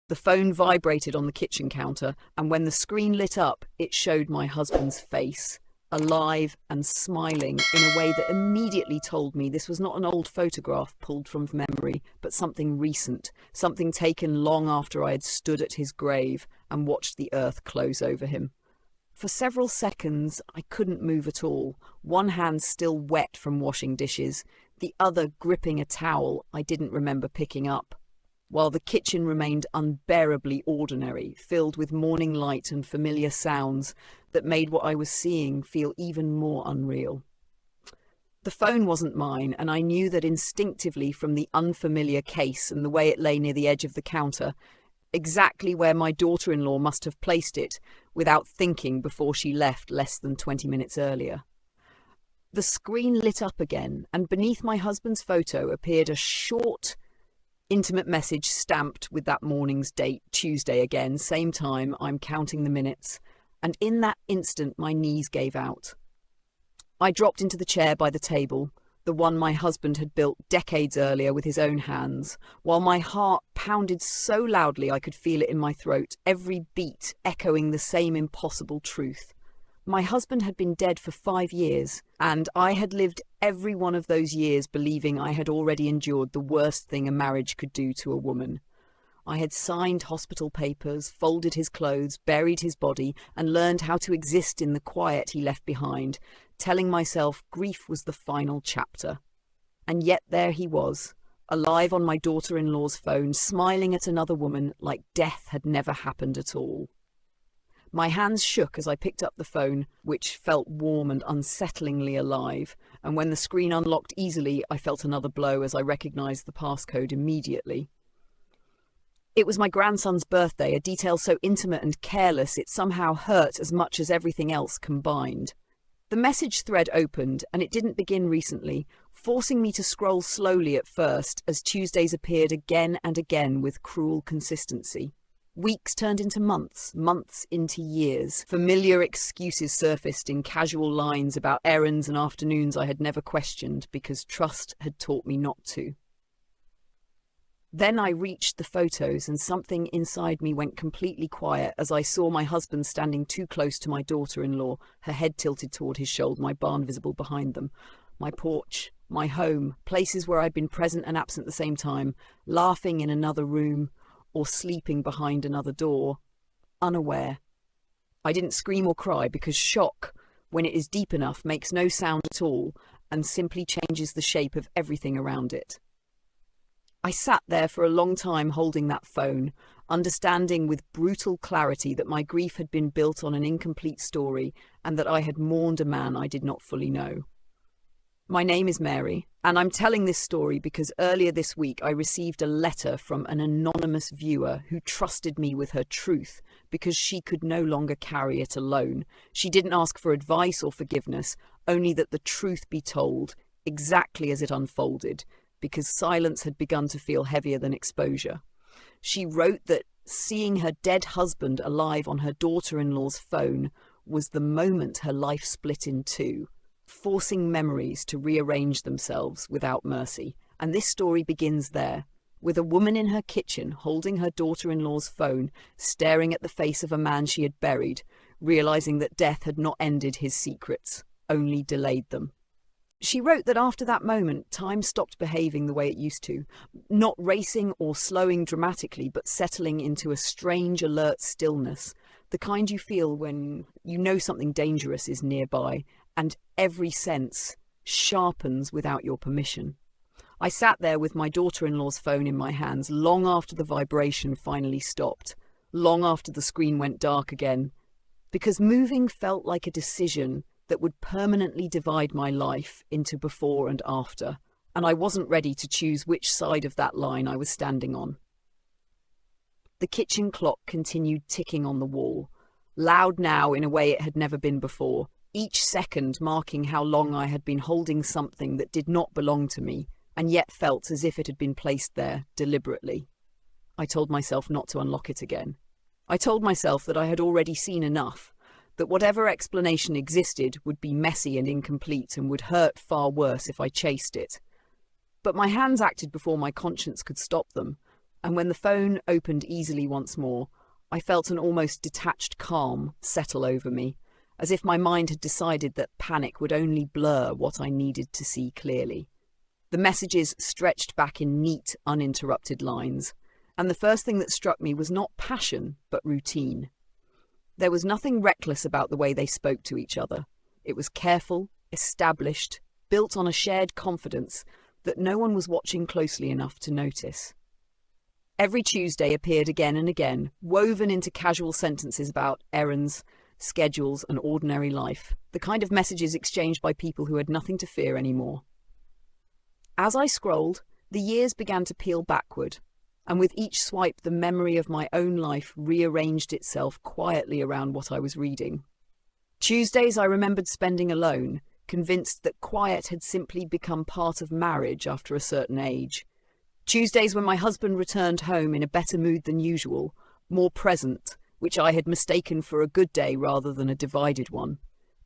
The phone vibrated on the kitchen counter, and when the screen lit up, it showed my husband's face, alive and smiling in a way that immediately told me this was not an old photograph pulled from memory, but something recent, something taken long after I had stood at his grave and watched the earth close over him. For several seconds, I couldn't move at all, one hand still wet from washing dishes, the other gripping a towel I didn't remember picking up, while the kitchen remained unbearably ordinary, filled with morning light and familiar sounds that made what I was seeing feel even more unreal. The phone wasn't mine, and I knew that instinctively from the unfamiliar case and the way it lay near the edge of the counter, exactly where my daughter-in-law must have placed it without thinking before she left less than 20 minutes earlier. The screen lit up again, and beneath my husband's photo appeared a short, intimate message stamped with that morning's date, Tuesday again, same time, I'm counting the minutes, and in that instant my knees gave out. I dropped into the chair by the table, the one my husband had built decades earlier with his own hands, while my heart pounded so loudly I could feel it in my throat, every beat echoing the same impossible truth. My husband had been dead for 5 years, and I had lived every one of those years believing I had already endured the worst thing a marriage could do to a woman. I had signed hospital papers, folded his clothes, buried his body, and learned how to exist in the quiet he left behind, telling myself grief was the final chapter. And yet there he was, alive on my daughter-in-law's phone, smiling at another woman like death had never happened at all. My hands shook as I picked up the phone, which felt warm and unsettlingly alive, and when the screen unlocked easily, I felt another blow as I recognized the passcode immediately. It was my grandson's birthday, a detail so intimate and careless it somehow hurt as much as everything else combined. The message thread opened, and it didn't begin recently, forcing me to scroll slowly at first as Tuesdays appeared again and again with cruel consistency. Weeks turned into months, months into years. Familiar excuses surfaced in casual lines about errands and afternoons I had never questioned because trust had taught me not to. Then I reached the photos and something inside me went completely quiet as I saw my husband standing too close to my daughter-in-law, her head tilted toward his shoulder, my barn visible behind them. My porch, my home, places where I'd been present and absent at the same time, laughing in another room, or sleeping behind another door, unaware. I didn't scream or cry because shock, when it is deep enough, makes no sound at all and simply changes the shape of everything around it. I sat there for a long time holding that phone, understanding with brutal clarity that my grief had been built on an incomplete story and that I had mourned a man I did not fully know. My name is Mary, and I'm telling this story because earlier this week I received a letter from an anonymous viewer who trusted me with her truth because she could no longer carry it alone. She didn't ask for advice or forgiveness, only that the truth be told, exactly as it unfolded, because silence had begun to feel heavier than exposure. She wrote that seeing her dead husband alive on her daughter-in-law's phone was the moment her life split in two, forcing memories to rearrange themselves without mercy. And this story begins there, with a woman in her kitchen holding her daughter-in-law's phone, staring at the face of a man she had buried, realizing that death had not ended his secrets, only delayed them. She wrote that after that moment, time stopped behaving the way it used to, not racing or slowing dramatically, but settling into a strange, alert stillness, the kind you feel when you know something dangerous is nearby, and every sense sharpens without your permission. I sat there with my daughter-in-law's phone in my hands long after the vibration finally stopped, long after the screen went dark again, because moving felt like a decision that would permanently divide my life into before and after, and I wasn't ready to choose which side of that line I was standing on. The kitchen clock continued ticking on the wall, loud now in a way it had never been before, each second marking how long I had been holding something that did not belong to me, and yet felt as if it had been placed there deliberately. I told myself not to unlock it again. I told myself that I had already seen enough, that whatever explanation existed would be messy and incomplete and would hurt far worse if I chased it. But my hands acted before my conscience could stop them, and when the phone opened easily once more, I felt an almost detached calm settle over me, as if my mind had decided that panic would only blur what I needed to see clearly. The messages stretched back in neat, uninterrupted lines, and the first thing that struck me was not passion, but routine. There was nothing reckless about the way they spoke to each other. It was careful, established, built on a shared confidence that no one was watching closely enough to notice. Every Tuesday appeared again and again, woven into casual sentences about errands, schedules, and ordinary life, the kind of messages exchanged by people who had nothing to fear anymore. As I scrolled, the years began to peel backward, and with each swipe the memory of my own life rearranged itself quietly around what I was reading. Tuesdays I remembered spending alone, convinced that quiet had simply become part of marriage after a certain age. Tuesdays when my husband returned home in a better mood than usual, more present, which I had mistaken for a good day rather than a divided one.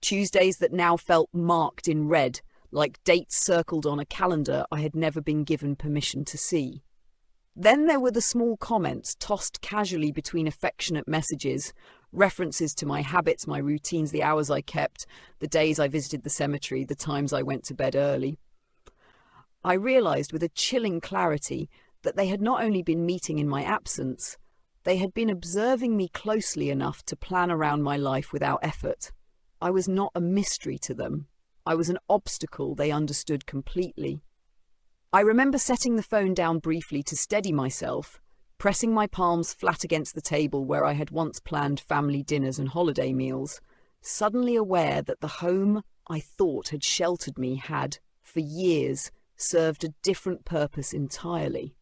Tuesdays that now felt marked in red, like dates circled on a calendar I had never been given permission to see. Then there were the small comments tossed casually between affectionate messages, references to my habits, my routines, the hours I kept, the days I visited the cemetery, the times I went to bed early. I realized with a chilling clarity that they had not only been meeting in my absence, they had been observing me closely enough to plan around my life without effort. I was not a mystery to them. I was an obstacle they understood completely. I remember setting the phone down briefly to steady myself, pressing my palms flat against the table where I had once planned family dinners and holiday meals, suddenly aware that the home I thought had sheltered me had, for years, served a different purpose entirely.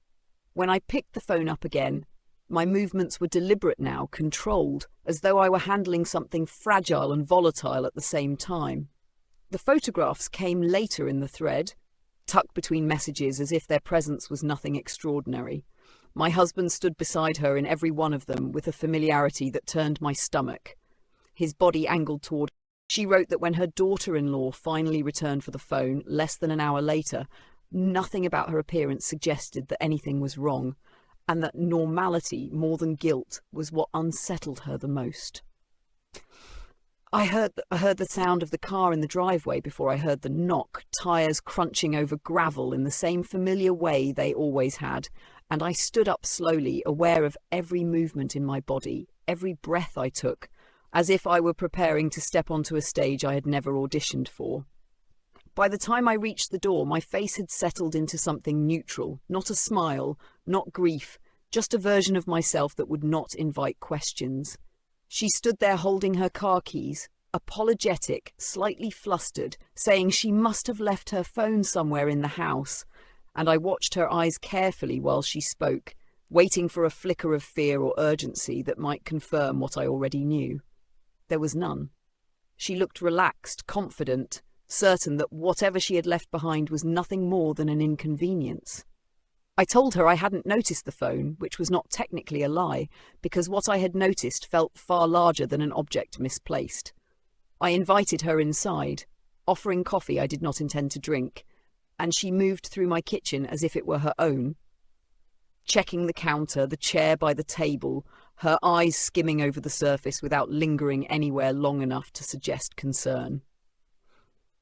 When I picked the phone up again, my movements were deliberate now, controlled, as though I were handling something fragile and volatile at the same time. The photographs came later in the thread, tucked between messages as if their presence was nothing extraordinary. My husband stood beside her in every one of them with a familiarity that turned my stomach. His body angled toward her. She wrote that when her daughter-in-law finally returned for the phone, less than an hour later, nothing about her appearance suggested that anything was wrong, and that normality, more than guilt, was what unsettled her the most. I heard the sound of the car in the driveway before I heard the knock, tires crunching over gravel in the same familiar way they always had, and I stood up slowly, aware of every movement in my body, every breath I took, as if I were preparing to step onto a stage I had never auditioned for. By the time I reached the door, my face had settled into something neutral, not a smile, not grief, just a version of myself that would not invite questions. She stood there holding her car keys, apologetic, slightly flustered, saying she must have left her phone somewhere in the house, and I watched her eyes carefully while she spoke, waiting for a flicker of fear or urgency that might confirm what I already knew. There was none. She looked relaxed, confident, certain that whatever she had left behind was nothing more than an inconvenience. I told her I hadn't noticed the phone, which was not technically a lie, because what I had noticed felt far larger than an object misplaced. I invited her inside, offering coffee I did not intend to drink, and she moved through my kitchen as if it were her own, checking the counter, the chair by the table, her eyes skimming over the surface without lingering anywhere long enough to suggest concern.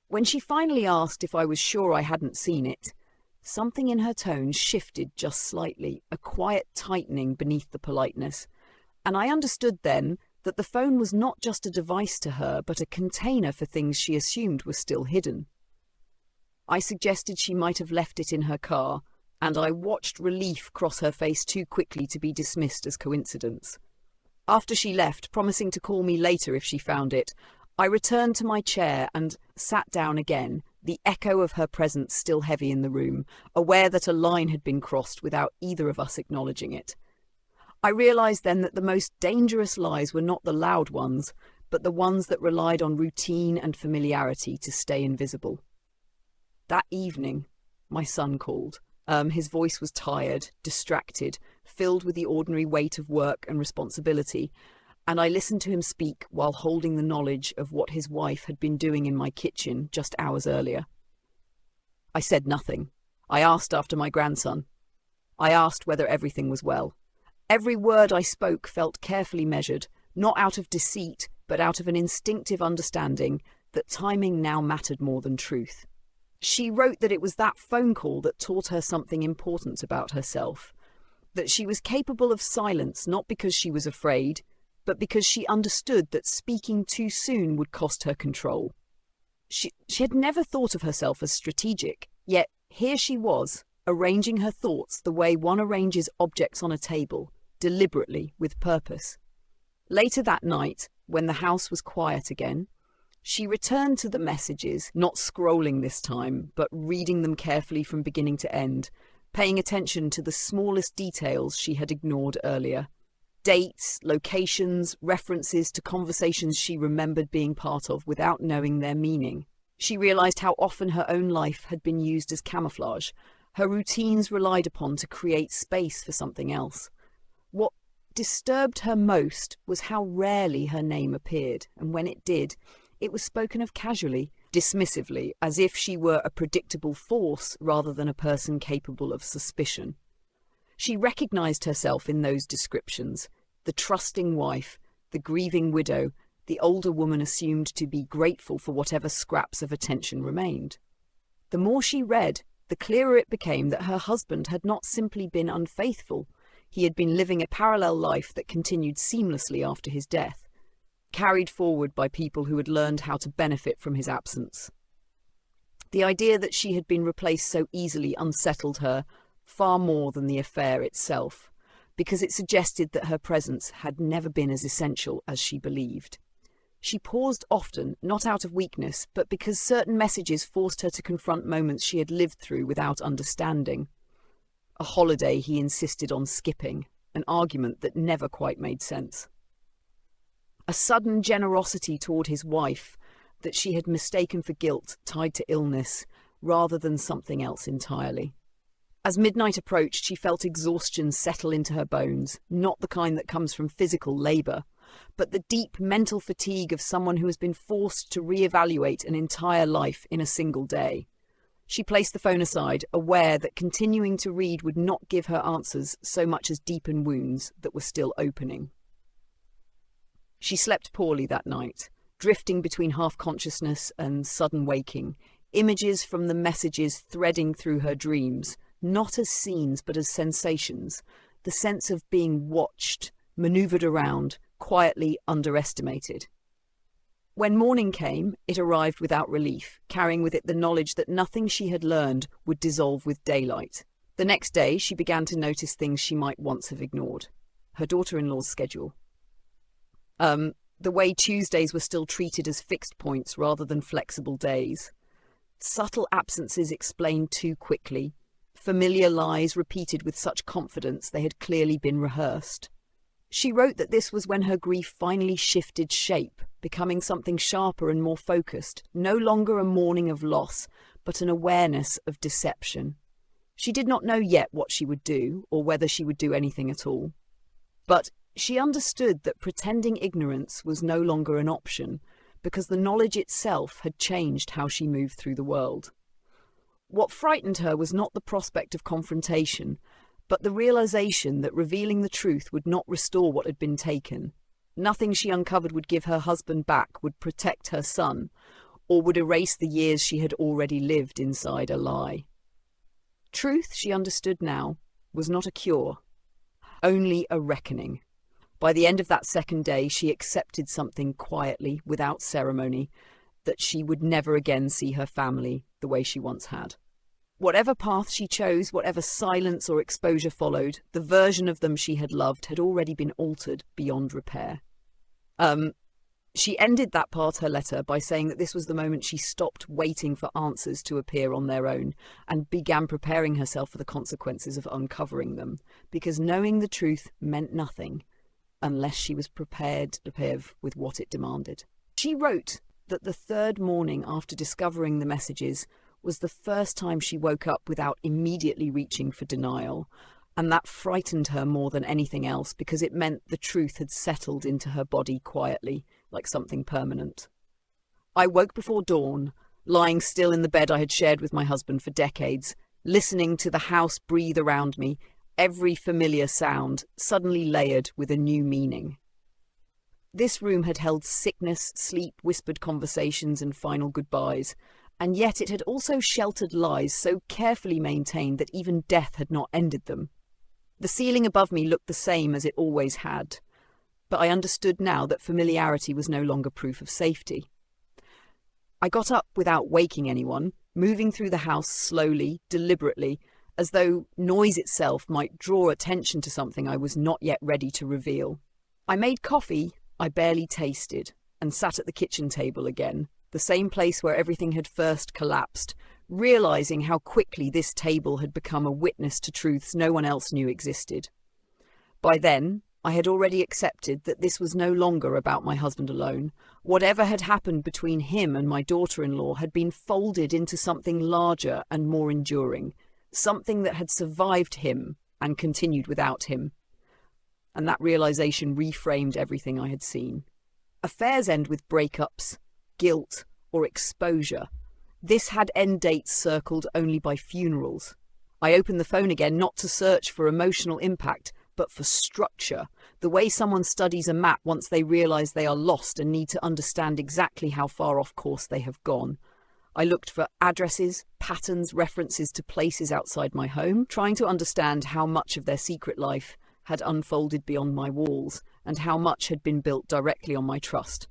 When she finally asked if I was sure I hadn't seen it, something in her tone shifted just slightly, a quiet tightening beneath the politeness, and I understood then that the phone was not just a device to her, but a container for things she assumed were still hidden. I suggested she might have left it in her car, and I watched relief cross her face too quickly to be dismissed as coincidence. After she left, promising to call me later if she found it, I returned to my chair and sat down again, the echo of her presence still heavy in the room, aware that a line had been crossed without either of us acknowledging it. I realized then that the most dangerous lies were not the loud ones, but the ones that relied on routine and familiarity to stay invisible. That evening, my son called. His voice was tired, distracted, filled with the ordinary weight of work and responsibility, and I listened to him speak while holding the knowledge of what his wife had been doing in my kitchen just hours earlier. I said nothing. I asked after my grandson. I asked whether everything was well. Every word I spoke felt carefully measured, not out of deceit, but out of an instinctive understanding that timing now mattered more than truth. She wrote that it was that phone call that taught her something important about herself, that she was capable of silence not because she was afraid, but because she understood that speaking too soon would cost her control. She had never thought of herself as strategic, yet here she was, arranging her thoughts the way one arranges objects on a table, deliberately, with purpose. Later that night, when the house was quiet again, she returned to the messages, not scrolling this time, but reading them carefully from beginning to end, paying attention to the smallest details she had ignored earlier. Dates, locations, references to conversations she remembered being part of without knowing their meaning. She realized how often her own life had been used as camouflage, her routines relied upon to create space for something else. What disturbed her most was how rarely her name appeared, and when it did, it was spoken of casually, dismissively, as if she were a predictable force rather than a person capable of suspicion. She recognized herself in those descriptions: the trusting wife, the grieving widow, the older woman assumed to be grateful for whatever scraps of attention remained. The more she read, the clearer it became that her husband had not simply been unfaithful. He had been living a parallel life that continued seamlessly after his death, carried forward by people who had learned how to benefit from his absence. The idea that she had been replaced so easily unsettled her far more than the affair itself, because it suggested that her presence had never been as essential as she believed. She paused often, not out of weakness, but because certain messages forced her to confront moments she had lived through without understanding. A holiday he insisted on skipping, an argument that never quite made sense. A sudden generosity toward his wife that she had mistaken for guilt tied to illness rather than something else entirely. As midnight approached, she felt exhaustion settle into her bones, not the kind that comes from physical labor, but the deep mental fatigue of someone who has been forced to reevaluate an entire life in a single day. She placed the phone aside, aware that continuing to read would not give her answers so much as deepen wounds that were still opening. She slept poorly that night, drifting between half-consciousness and sudden waking, images from the messages threading through her dreams, not as scenes but as sensations, the sense of being watched, maneuvered around, quietly underestimated. When morning came, it arrived without relief, carrying with it the knowledge that nothing she had learned would dissolve with daylight. The next day, she began to notice things she might once have ignored. Her daughter-in-law's schedule. The way Tuesdays were still treated as fixed points rather than flexible days. Subtle absences explained too quickly. Familiar lies repeated with such confidence they had clearly been rehearsed. She wrote that this was when her grief finally shifted shape, becoming something sharper and more focused, no longer a mourning of loss, but an awareness of deception. She did not know yet what she would do, or whether she would do anything at all. But she understood that pretending ignorance was no longer an option, because the knowledge itself had changed how she moved through the world. What frightened her was not the prospect of confrontation, but the realization that revealing the truth would not restore what had been taken. Nothing she uncovered would give her husband back, would protect her son, or would erase the years she had already lived inside a lie. Truth, she understood now, was not a cure, only a reckoning. By the end of that second day, she accepted something quietly, without ceremony, that she would never again see her family the way she once had. Whatever path she chose, whatever silence or exposure followed, the version of them she had loved had already been altered beyond repair. She ended that part of her letter by saying that this was the moment she stopped waiting for answers to appear on their own and began preparing herself for the consequences of uncovering them, because knowing the truth meant nothing unless she was prepared to live with what it demanded. She wrote that the third morning after discovering the messages was the first time she woke up without immediately reaching for denial, and that frightened her more than anything else because it meant the truth had settled into her body quietly, like something permanent. I woke before dawn, lying still in the bed I had shared with my husband for decades, listening to the house breathe around me, every familiar sound suddenly layered with a new meaning. This room had held sickness, sleep, whispered conversations, and final goodbyes, and yet it had also sheltered lies so carefully maintained that even death had not ended them. The ceiling above me looked the same as it always had, but I understood now that familiarity was no longer proof of safety. I got up without waking anyone, moving through the house slowly, deliberately, as though noise itself might draw attention to something I was not yet ready to reveal. I made coffee I barely tasted, and sat at the kitchen table again, the same place where everything had first collapsed, realizing how quickly this table had become a witness to truths no one else knew existed. By then, I had already accepted that this was no longer about my husband alone. Whatever had happened between him and my daughter-in-law had been folded into something larger and more enduring, something that had survived him and continued without him. And that realization reframed everything I had seen. Affairs end with breakups, guilt, or exposure. This had end dates circled only by funerals. I opened the phone again, not to search for emotional impact, but for structure, the way someone studies a map once they realize they are lost and need to understand exactly how far off course they have gone. I looked for addresses, patterns, references to places outside my home, trying to understand how much of their secret life had unfolded beyond my walls, and how much had been built directly on my trust.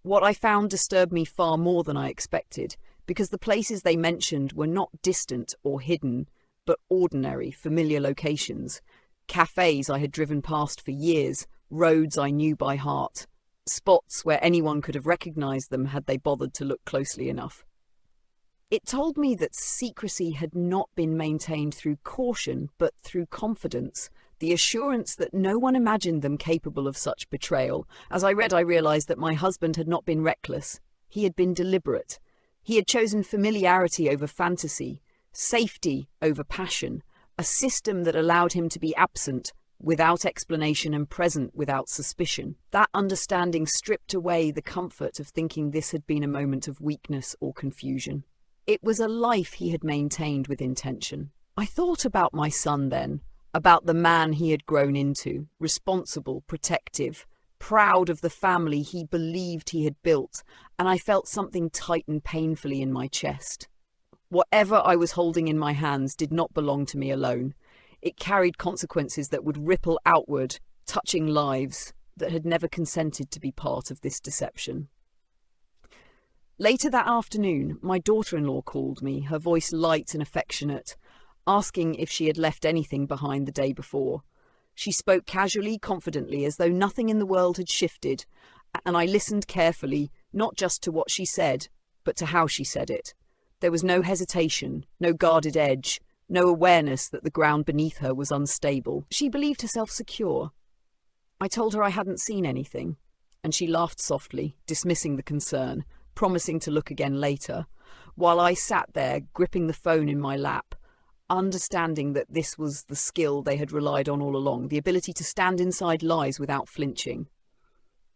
What I found disturbed me far more than I expected, because the places they mentioned were not distant or hidden, but ordinary, familiar locations. Cafes I had driven past for years, roads I knew by heart, spots where anyone could have recognized them had they bothered to look closely enough. It told me that secrecy had not been maintained through caution, but through confidence, the assurance that no one imagined them capable of such betrayal. As I read, I realized that my husband had not been reckless. He had been deliberate. He had chosen familiarity over fantasy, safety over passion, a system that allowed him to be absent without explanation and present without suspicion. That understanding stripped away the comfort of thinking this had been a moment of weakness or confusion. It was a life he had maintained with intention. I thought about my son then, about the man he had grown into, responsible, protective, proud of the family he believed he had built, and I felt something tighten painfully in my chest. Whatever I was holding in my hands did not belong to me alone. It carried consequences that would ripple outward, touching lives that had never consented to be part of this deception. Later that afternoon, my daughter-in-law called me, her voice light and affectionate, asking if she had left anything behind the day before. She spoke casually, confidently, as though nothing in the world had shifted, and I listened carefully, not just to what she said, but to how she said it. There was no hesitation, no guarded edge, no awareness that the ground beneath her was unstable. She believed herself secure. I told her I hadn't seen anything, and she laughed softly, dismissing the concern, promising to look again later, while I sat there, gripping the phone in my lap, understanding that this was the skill they had relied on all along, the ability to stand inside lies without flinching.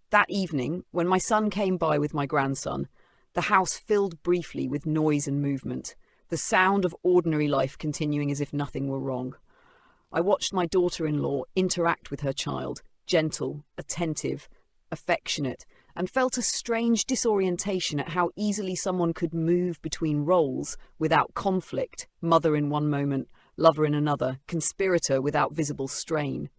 That evening, when my son came by with my grandson, the house filled briefly with noise and movement, the sound of ordinary life continuing as if nothing were wrong. I watched my daughter-in-law interact with her child, gentle, attentive, affectionate, and felt a strange disorientation at how easily someone could move between roles without conflict, mother in one moment, lover in another, conspirator without visible strain.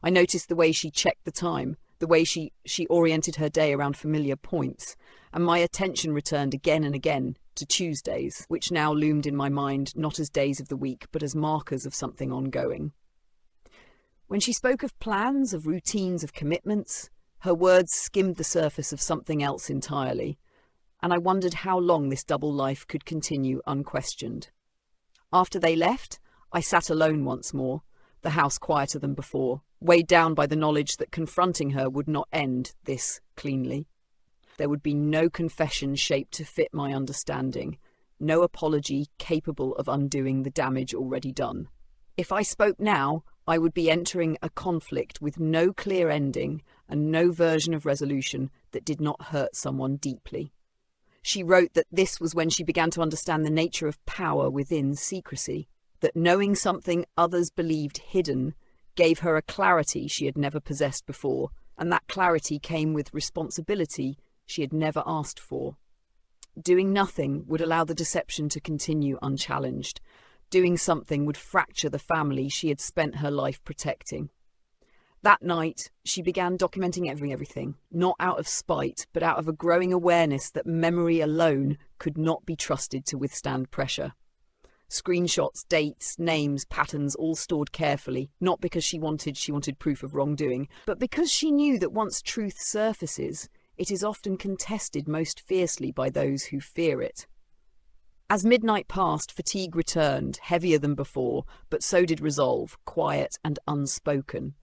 I noticed the way she checked the time, the way she oriented her day around familiar points, and my attention returned again and again to Tuesdays, which now loomed in my mind not as days of the week, but as markers of something ongoing. When she spoke of plans, of routines, of commitments, her words skimmed the surface of something else entirely, and I wondered how long this double life could continue unquestioned. After they left, I sat alone once more, the house quieter than before, weighed down by the knowledge that confronting her would not end this cleanly. There would be no confession shaped to fit my understanding, no apology capable of undoing the damage already done. If I spoke now, I would be entering a conflict with no clear ending and no version of resolution that did not hurt someone deeply. She wrote that this was when she began to understand the nature of power within secrecy, that knowing something others believed hidden gave her a clarity she had never possessed before, and that clarity came with responsibility she had never asked for. Doing nothing would allow the deception to continue unchallenged. Doing something would fracture the family she had spent her life protecting. That night, she began documenting everything, not out of spite, but out of a growing awareness that memory alone could not be trusted to withstand pressure. Screenshots, dates, names, patterns, all stored carefully, not because she wanted proof of wrongdoing, but because she knew that once truth surfaces, it is often contested most fiercely by those who fear it. As midnight passed, fatigue returned, heavier than before, but so did resolve, quiet and unspoken.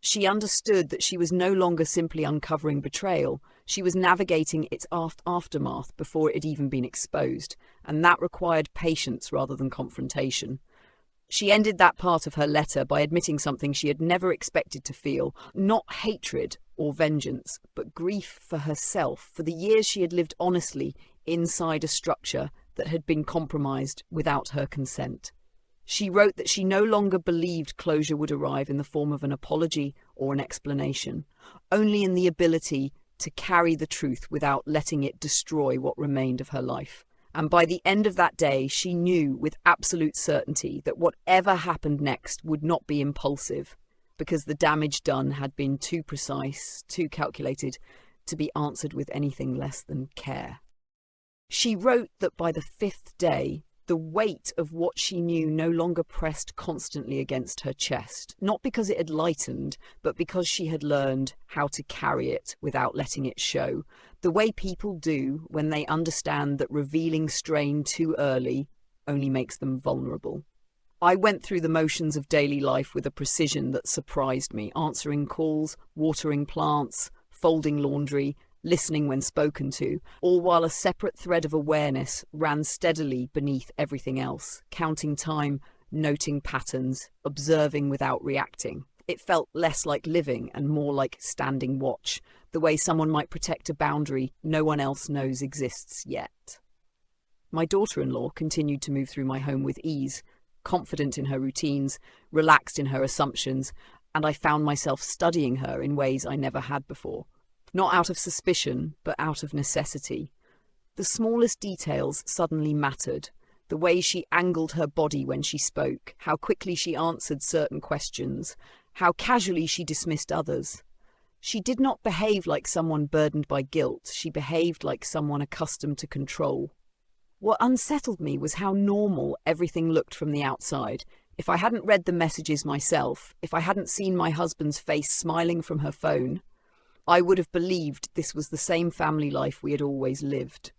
She understood that she was no longer simply uncovering betrayal, she was navigating its aftermath before it had even been exposed, and that required patience rather than confrontation. She ended that part of her letter by admitting something she had never expected to feel, not hatred or vengeance, but grief for herself, for the years she had lived honestly inside a structure that had been compromised without her consent. She wrote that she no longer believed closure would arrive in the form of an apology or an explanation, only in the ability to carry the truth without letting it destroy what remained of her life. And by the end of that day, she knew with absolute certainty that whatever happened next would not be impulsive, because the damage done had been too precise, too calculated, to be answered with anything less than care. She wrote that by the 5th day, the weight of what she knew no longer pressed constantly against her chest, not because it had lightened, but because she had learned how to carry it without letting it show, the way people do when they understand that revealing strain too early only makes them vulnerable. I went through the motions of daily life with a precision that surprised me, answering calls, watering plants, folding laundry, listening when spoken to, all while a separate thread of awareness ran steadily beneath everything else, counting time, noting patterns, observing without reacting. It felt less like living and more like standing watch, the way someone might protect a boundary no one else knows exists yet. My daughter-in-law continued to move through my home with ease, confident in her routines, relaxed in her assumptions, and I found myself studying her in ways I never had before. Not out of suspicion, but out of necessity. The smallest details suddenly mattered. The way she angled her body when she spoke, how quickly she answered certain questions, how casually she dismissed others. She did not behave like someone burdened by guilt, she behaved like someone accustomed to control. What unsettled me was how normal everything looked from the outside. If I hadn't read the messages myself, if I hadn't seen my husband's face smiling from her phone, I would have believed this was the same family life we had always lived.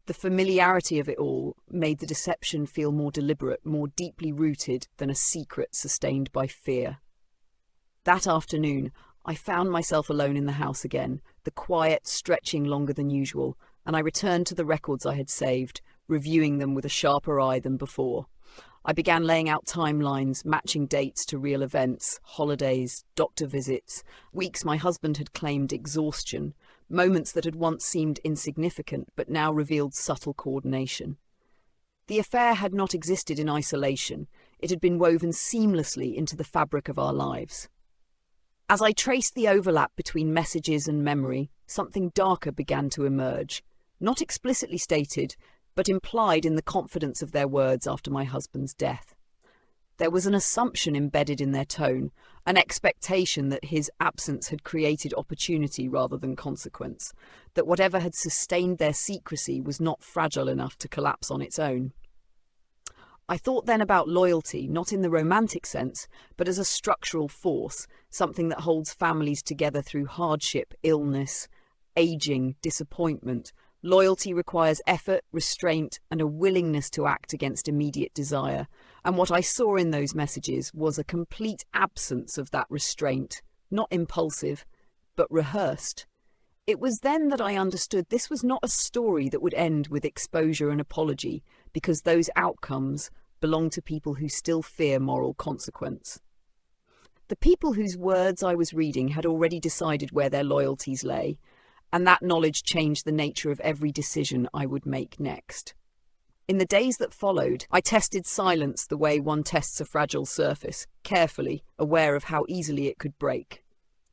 The familiarity of it all made the deception feel more deliberate, more deeply rooted than a secret sustained by fear. That afternoon, I found myself alone in the house again, the quiet stretching longer than usual, and I returned to the records I had saved, reviewing them with a sharper eye than before. I began laying out timelines, matching dates to real events, holidays, doctor visits, weeks my husband had claimed exhaustion, moments that had once seemed insignificant but now revealed subtle coordination. The affair had not existed in isolation. It had been woven seamlessly into the fabric of our lives. As I traced the overlap between messages and memory, something darker began to emerge, not explicitly stated, but implied in the confidence of their words after my husband's death. There was an assumption embedded in their tone, an expectation that his absence had created opportunity rather than consequence, that whatever had sustained their secrecy was not fragile enough to collapse on its own. I thought then about loyalty, not in the romantic sense, but as a structural force, something that holds families together through hardship, illness, aging, disappointment. Loyalty requires effort, restraint, and a willingness to act against immediate desire. And what I saw in those messages was a complete absence of that restraint, not impulsive, but rehearsed. It was then that I understood this was not a story that would end with exposure and apology, because those outcomes belong to people who still fear moral consequence. The people whose words I was reading had already decided where their loyalties lay, and that knowledge changed the nature of every decision I would make next. In the days that followed, I tested silence the way one tests a fragile surface, carefully, aware of how easily it could break.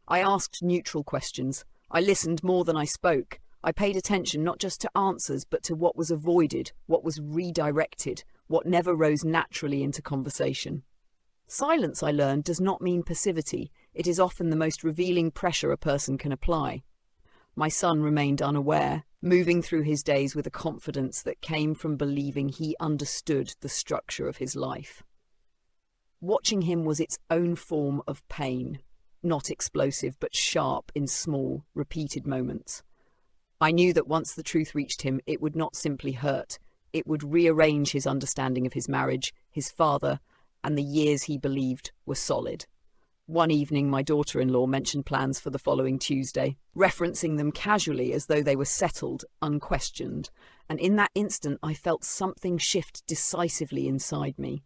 I asked neutral questions. I listened more than I spoke. I paid attention not just to answers, but to what was avoided, what was redirected, what never rose naturally into conversation. Silence, I learned, does not mean passivity. It is often the most revealing pressure a person can apply. My son remained unaware, moving through his days with a confidence that came from believing he understood the structure of his life. Watching him was its own form of pain, not explosive but sharp in small, repeated moments. I knew that once the truth reached him, it would not simply hurt. It would rearrange his understanding of his marriage, his father, and the years he believed were solid. One evening, my daughter-in-law mentioned plans for the following Tuesday, referencing them casually as though they were settled, unquestioned, and in that instant I felt something shift decisively inside me.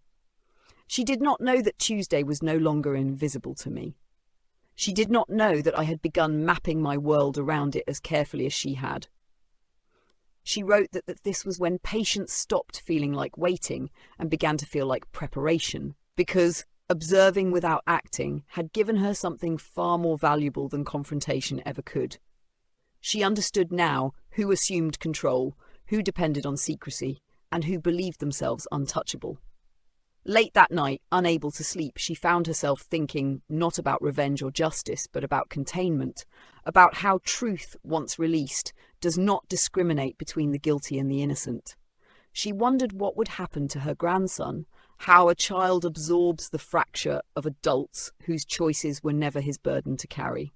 She did not know that Tuesday was no longer invisible to me. She did not know that I had begun mapping my world around it as carefully as she had. She wrote that this was when patience stopped feeling like waiting and began to feel like preparation, because observing without acting had given her something far more valuable than confrontation ever could. She understood now who assumed control, who depended on secrecy, and who believed themselves untouchable. Late that night, unable to sleep, she found herself thinking not about revenge or justice, but about containment, about how truth, once released, does not discriminate between the guilty and the innocent. She wondered what would happen to her grandson, how a child absorbs the fracture of adults whose choices were never his burden to carry.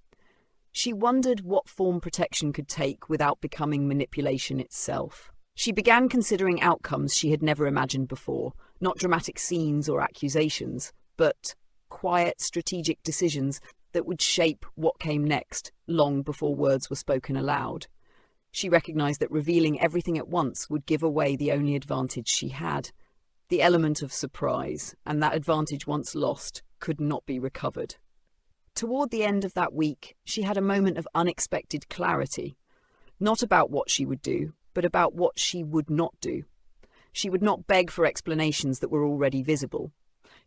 She wondered what form protection could take without becoming manipulation itself. She began considering outcomes she had never imagined before, not dramatic scenes or accusations, but quiet, strategic decisions that would shape what came next, long before words were spoken aloud. She recognized that revealing everything at once would give away the only advantage she had, the element of surprise, and that advantage once lost could not be recovered. Toward the end of that week, she had a moment of unexpected clarity, not about what she would do, but about what she would not do. She would not beg for explanations that were already visible.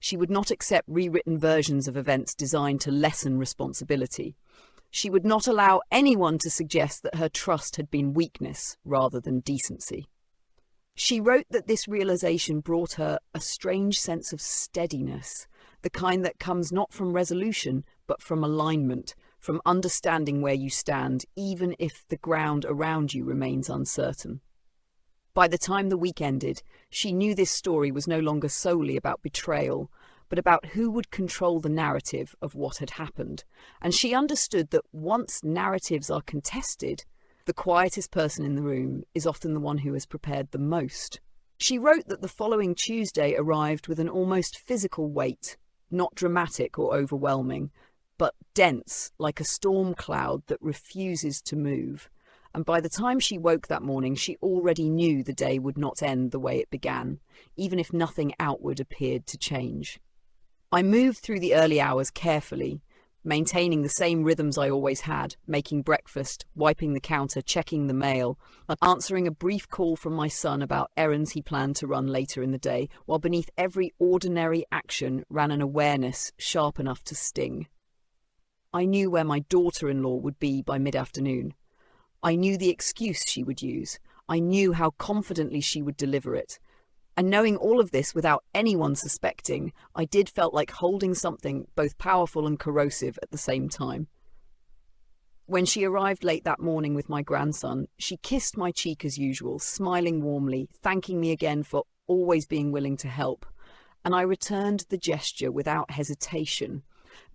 She would not accept rewritten versions of events designed to lessen responsibility. She would not allow anyone to suggest that her trust had been weakness rather than decency. She wrote that this realization brought her a strange sense of steadiness, the kind that comes not from resolution, but from alignment, from understanding where you stand, even if the ground around you remains uncertain. By the time the week ended, she knew this story was no longer solely about betrayal, but about who would control the narrative of what had happened. And she understood that once narratives are contested, the quietest person in the room is often the one who has prepared the most. She wrote that the following Tuesday arrived with an almost physical weight, not dramatic or overwhelming, but dense, like a storm cloud that refuses to move. And by the time she woke that morning, she already knew the day would not end the way it began, even if nothing outward appeared to change. I moved through the early hours carefully, maintaining the same rhythms I always had, making breakfast, wiping the counter, checking the mail, answering a brief call from my son about errands he planned to run later in the day, while beneath every ordinary action ran an awareness sharp enough to sting. I knew where my daughter-in-law would be by mid-afternoon. I knew the excuse she would use. I knew how confidently she would deliver it. And knowing all of this without anyone suspecting, I did felt like holding something both powerful and corrosive at the same time. When she arrived late that morning with my grandson, she kissed my cheek as usual, smiling warmly, thanking me again for always being willing to help. And I returned the gesture without hesitation,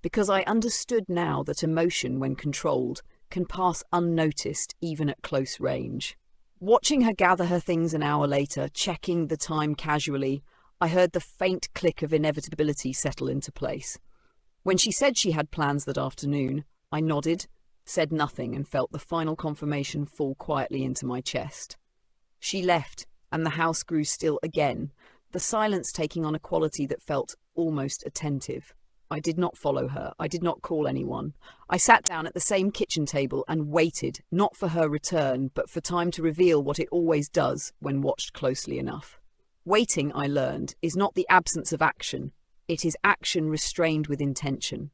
because I understood now that emotion, when controlled, can pass unnoticed even at close range. Watching her gather her things an hour later, checking the time casually, I heard the faint click of inevitability settle into place. When she said she had plans that afternoon, I nodded, said nothing, and felt the final confirmation fall quietly into my chest. She left, and the house grew still again, the silence taking on a quality that felt almost attentive. I did not follow her. I did not call anyone. I sat down at the same kitchen table and waited, not for her return, but for time to reveal what it always does when watched closely enough. Waiting, I learned, is not the absence of action. It is action restrained with intention.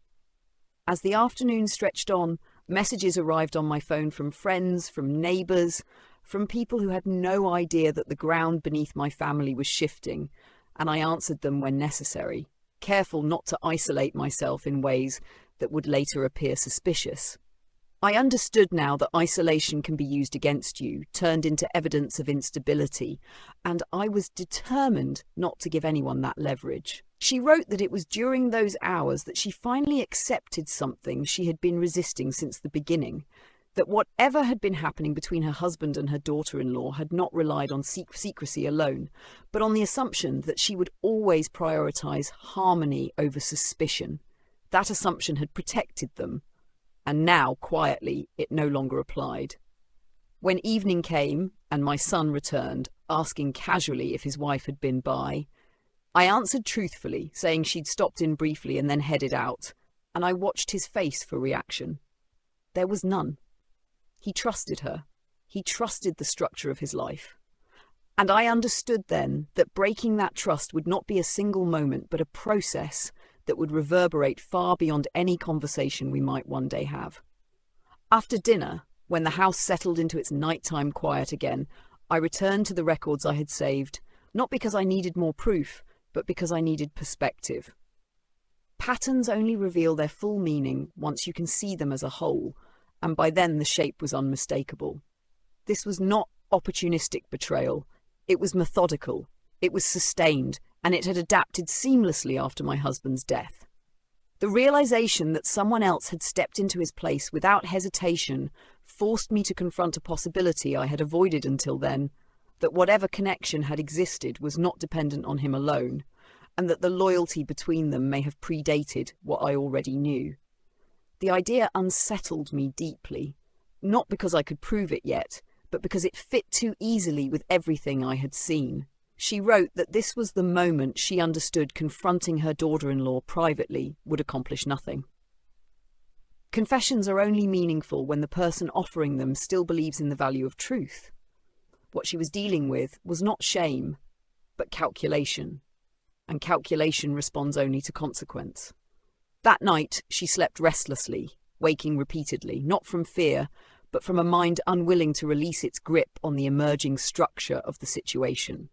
As the afternoon stretched on, messages arrived on my phone from friends, from neighbours, from people who had no idea that the ground beneath my family was shifting, and I answered them when necessary, careful not to isolate myself in ways that would later appear suspicious. I understood now that isolation can be used against you, turned into evidence of instability, and I was determined not to give anyone that leverage. She wrote that it was during those hours that she finally accepted something she had been resisting since the beginning, that whatever had been happening between her husband and her daughter-in-law had not relied on secrecy alone, but on the assumption that she would always prioritize harmony over suspicion. That assumption had protected them, and now, quietly, it no longer applied. When evening came and my son returned, asking casually if his wife had been by, I answered truthfully, saying she'd stopped in briefly and then headed out, and I watched his face for reaction. There was none. He trusted her. He trusted the structure of his life. And I understood then that breaking that trust would not be a single moment, but a process that would reverberate far beyond any conversation we might one day have. After dinner, when the house settled into its nighttime quiet again, I returned to the records I had saved, not because I needed more proof, but because I needed perspective. Patterns only reveal their full meaning once you can see them as a whole, and by then the shape was unmistakable. This was not opportunistic betrayal. It was methodical. It was sustained, and it had adapted seamlessly after my husband's death. The realization that someone else had stepped into his place without hesitation forced me to confront a possibility I had avoided until then, that whatever connection had existed was not dependent on him alone, and that the loyalty between them may have predated what I already knew. The idea unsettled me deeply, not because I could prove it yet, but because it fit too easily with everything I had seen. She wrote that this was the moment she understood confronting her daughter-in-law privately would accomplish nothing. Confessions are only meaningful when the person offering them still believes in the value of truth. What she was dealing with was not shame, but calculation, and calculation responds only to consequence. That night, she slept restlessly, waking repeatedly, not from fear, but from a mind unwilling to release its grip on the emerging structure of the situation.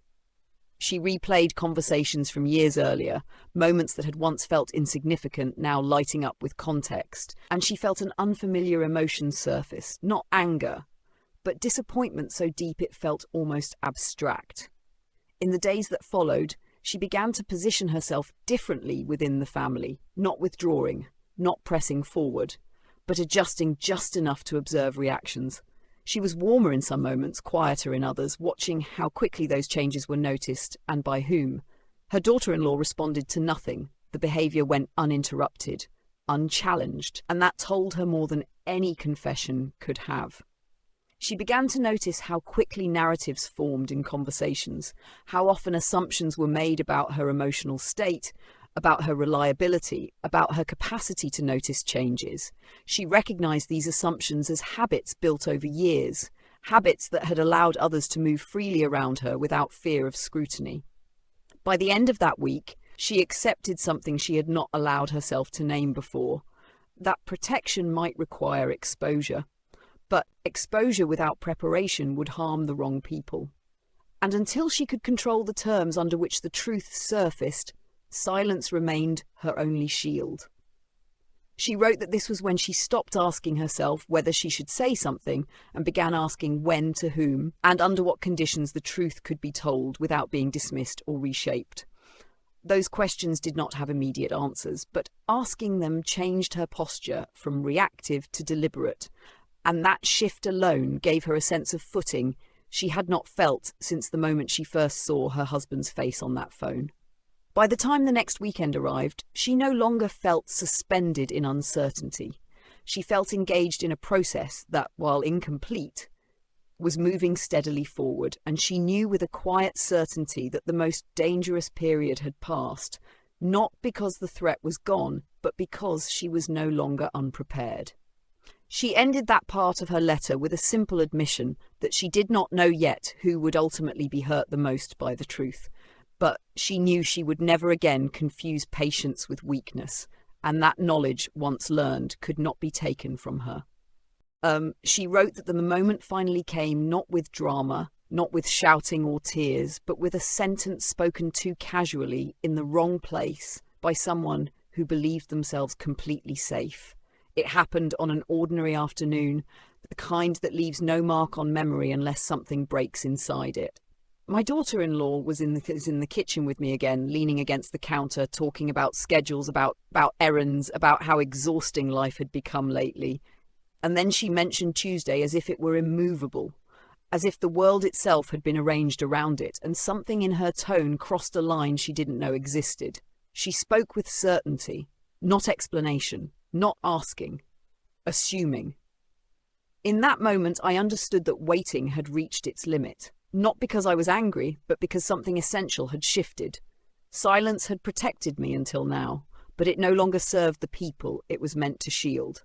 She replayed conversations from years earlier, moments that had once felt insignificant now lighting up with context, and she felt an unfamiliar emotion surface, not anger, but disappointment so deep it felt almost abstract. In the days that followed, she began to position herself differently within the family, not withdrawing, not pressing forward, but adjusting just enough to observe reactions. She was warmer in some moments, quieter in others, watching how quickly those changes were noticed and by whom. Her daughter-in-law responded to nothing. The behaviour went uninterrupted, unchallenged, and that told her more than any confession could have. She began to notice how quickly narratives formed in conversations, how often assumptions were made about her emotional state, about her reliability, about her capacity to notice changes. She recognized these assumptions as habits built over years, habits that had allowed others to move freely around her without fear of scrutiny. By the end of that week, she accepted something she had not allowed herself to name before. That protection might require exposure. But exposure without preparation would harm the wrong people. And until she could control the terms under which the truth surfaced, silence remained her only shield. She wrote that this was when she stopped asking herself whether she should say something and began asking when to whom and under what conditions the truth could be told without being dismissed or reshaped. Those questions did not have immediate answers, but asking them changed her posture from reactive to deliberate, and that shift alone gave her a sense of footing she had not felt since the moment she first saw her husband's face on that phone. By the time the next weekend arrived, she no longer felt suspended in uncertainty. She felt engaged in a process that, while incomplete, was moving steadily forward, and she knew with a quiet certainty that the most dangerous period had passed, not because the threat was gone, but because she was no longer unprepared. She ended that part of her letter with a simple admission that she did not know yet who would ultimately be hurt the most by the truth, but she knew she would never again confuse patience with weakness, and that knowledge, once learned, could not be taken from her. She wrote that the moment finally came not with drama, not with shouting or tears, but with a sentence spoken too casually in the wrong place by someone who believed themselves completely safe. It happened on an ordinary afternoon, the kind that leaves no mark on memory unless something breaks inside it. My daughter-in-law was in the kitchen with me again, leaning against the counter, talking about schedules, about errands, about how exhausting life had become lately. And then she mentioned Tuesday as if it were immovable, as if the world itself had been arranged around it, and something in her tone crossed a line she didn't know existed. She spoke with certainty, not explanation, not asking, assuming. In that moment, I understood that waiting had reached its limit, not because I was angry, but because something essential had shifted. Silence had protected me until now, but it no longer served the people it was meant to shield.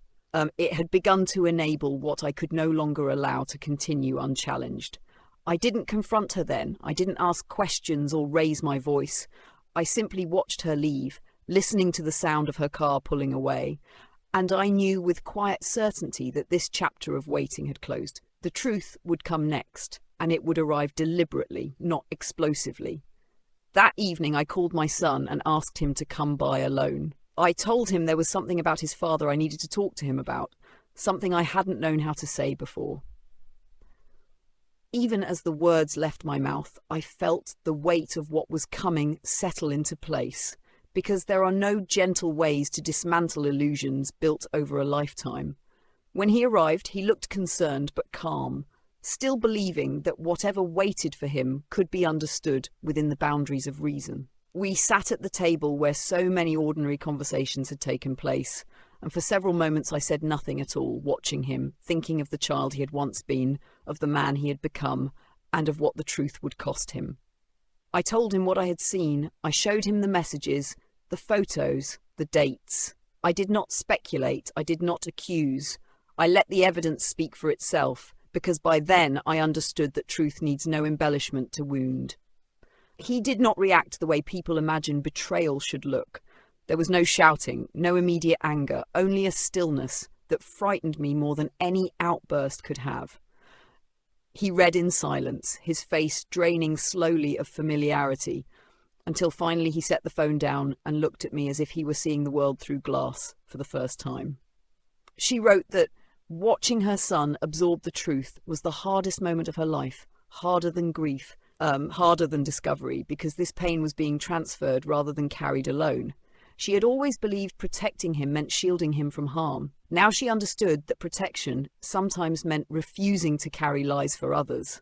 It had begun to enable what I could no longer allow to continue unchallenged. I didn't confront her then. I didn't ask questions or raise my voice. I simply watched her leave, listening to the sound of her car pulling away. And I knew with quiet certainty that this chapter of waiting had closed. The truth would come next, and it would arrive deliberately, not explosively. That evening I called my son and asked him to come by alone. I told him there was something about his father I needed to talk to him about, something I hadn't known how to say before. Even as the words left my mouth, I felt the weight of what was coming settle into place, because there are no gentle ways to dismantle illusions built over a lifetime. When he arrived, he looked concerned but calm, still believing that whatever waited for him could be understood within the boundaries of reason. We sat at the table where so many ordinary conversations had taken place, and for several moments I said nothing at all, watching him, thinking of the child he had once been, of the man he had become, and of what the truth would cost him. I told him what I had seen. I showed him the messages, the photos, the dates. I did not speculate. I did not accuse. I let the evidence speak for itself, because by then I understood that truth needs no embellishment to wound. He did not react the way people imagine betrayal should look. There was no shouting, no immediate anger, only a stillness that frightened me more than any outburst could have. He read in silence, his face draining slowly of familiarity, until finally he set the phone down and looked at me as if he were seeing the world through glass for the first time. She wrote that watching her son absorb the truth was the hardest moment of her life, harder than grief, harder than discovery, because this pain was being transferred rather than carried alone. She had always believed protecting him meant shielding him from harm. Now she understood that protection sometimes meant refusing to carry lies for others.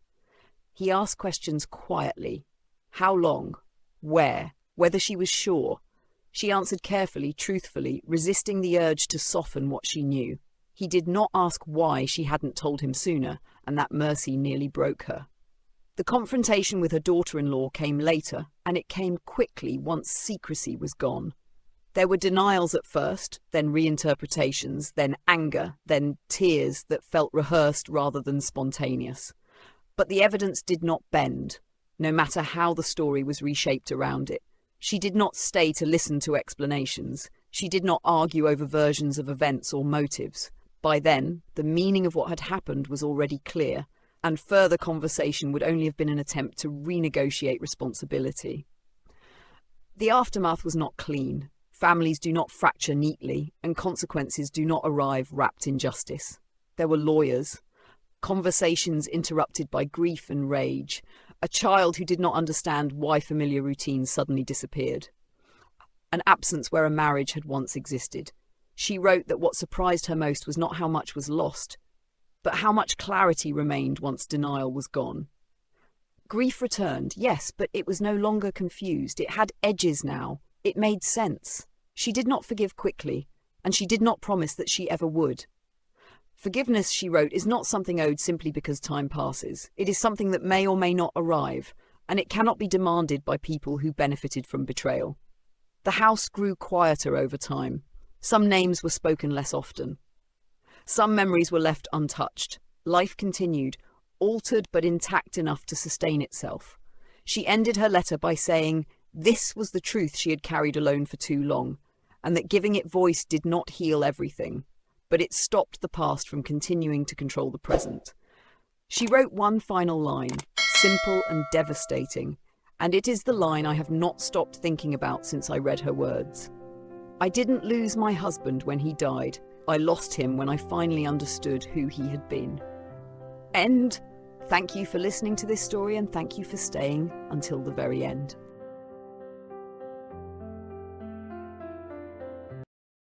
He asked questions quietly. How long? Where? Whether she was sure. She answered carefully, truthfully, resisting the urge to soften what she knew. He did not ask why she hadn't told him sooner, and that mercy nearly broke her. The confrontation with her daughter-in-law came later, and it came quickly once secrecy was gone. There were denials at first, then reinterpretations, then anger, then tears that felt rehearsed rather than spontaneous. But the evidence did not bend, no matter how the story was reshaped around it. She did not stay to listen to explanations. She did not argue over versions of events or motives. By then, the meaning of what had happened was already clear, and further conversation would only have been an attempt to renegotiate responsibility. The aftermath was not clean. Families do not fracture neatly, and consequences do not arrive wrapped in justice. There were lawyers, conversations interrupted by grief and rage, a child who did not understand why familiar routines suddenly disappeared, an absence where a marriage had once existed. She wrote that what surprised her most was not how much was lost, but how much clarity remained once denial was gone. Grief returned, yes, but it was no longer confused. It had edges now. It made sense. She did not forgive quickly, and she did not promise that she ever would. Forgiveness, she wrote, is not something owed simply because time passes. It is something that may or may not arrive, and it cannot be demanded by people who benefited from betrayal. The house grew quieter over time. Some names were spoken less often. Some memories were left untouched. Life continued, altered but intact enough to sustain itself. She ended her letter by saying this was the truth she had carried alone for too long, and that giving it voice did not heal everything, but it stopped the past from continuing to control the present. She wrote one final line, simple and devastating, and it is the line I have not stopped thinking about since I read her words. I didn't lose my husband when he died. I lost him when I finally understood who he had been. End. Thank you for listening to this story, and thank you for staying until the very end.